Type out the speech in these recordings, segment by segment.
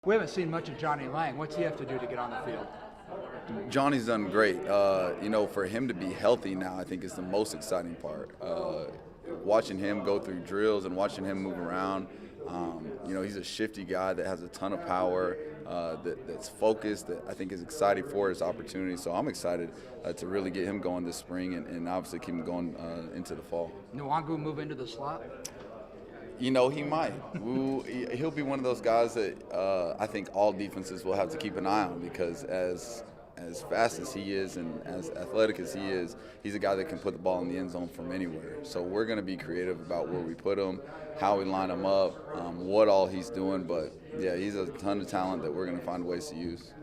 We haven't seen much of Johnny Lang. What's he have to do to get on the field? Johnny's done great. For him to be healthy now, I think is the most exciting part. Watching him go through drills and watching him move around. He's a shifty guy that has a ton of power, that's focused, that I think is excited for his opportunity. So I'm excited to really get him going this spring and obviously keep him going into the fall. Nwangu move into the slot? He might. He'll be one of those guys that I think all defenses will have to keep an eye on because as fast as he is and as athletic as he is, he's a guy that can put the ball in the end zone from anywhere. So we're going to be creative about where we put him, how we line him up, what all he's doing. But, yeah, he's a ton of talent that we're going to find ways to use.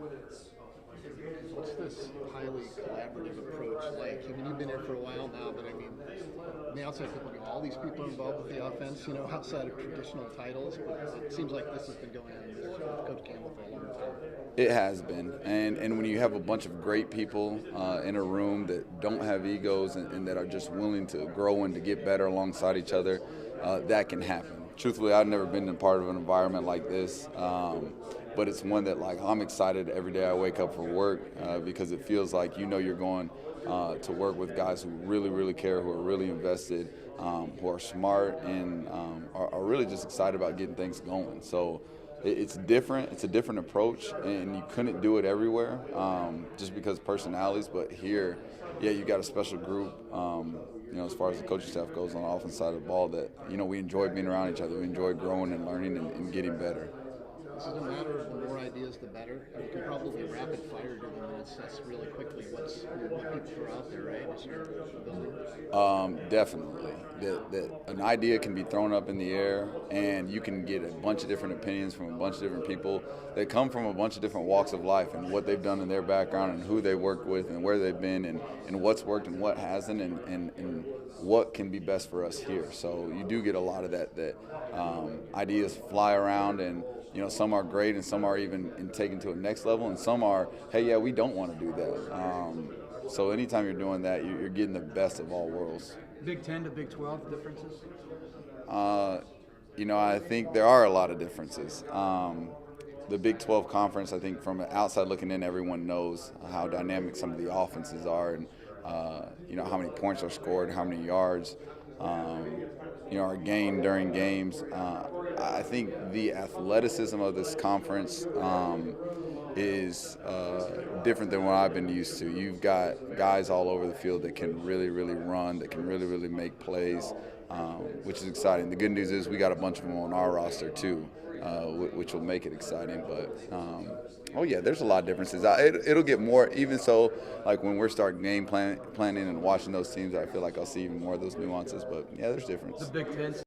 What's this highly collaborative approach like? You've been here for a while now, but on the outside people go, all these people are involved with the offense, outside of traditional titles, but it seems like this has been going on with Coach Campbell for a long time. It has been, and when you have a bunch of great people in a room that don't have egos and that are just willing to grow and to get better alongside each other, that can happen. Truthfully, I've never been a part of an environment like this, but it's one that I'm excited every day I wake up for work because it feels like you're going to work with guys who really, really care, who are really invested, who are smart, and are really just excited about getting things going. So it's different. It's a different approach, and you couldn't do it everywhere just because personalities. But here, you got a special group. As far as the coaching staff goes on the offense side of the ball, that we enjoy being around each other. We enjoy growing and learning and getting better. This is a matter of the more ideas, the better. You can probably rapid fire to them and assess really quickly what people are out there, right? As you're building. Definitely. That an idea can be thrown up in the air, and you can get a bunch of different opinions from a bunch of different people that come from a bunch of different walks of life and what they've done in their background and who they worked with and where they've been and what's worked and what hasn't and what can be best for us here. So you do get a lot of that ideas fly around, and some are great and some are even taken to a next level, and some are, hey, we don't want to do that. So anytime you're doing that, you're getting the best of all worlds. Big 10 to Big 12 differences? I think there are a lot of differences. The Big 12 conference, I think from outside looking in, everyone knows how dynamic some of the offenses are and, how many points are scored, how many yards, are gained during games. I think the athleticism of this conference is different than what I've been used to. You've got guys all over the field that can really, really run, that can really, really make plays, which is exciting. The good news is we got a bunch of them on our roster too, which will make it exciting. But there's a lot of differences. It'll get more, even so, like when we're starting game planning and watching those teams, I feel like I'll see even more of those nuances. But yeah, there's difference. The Big 10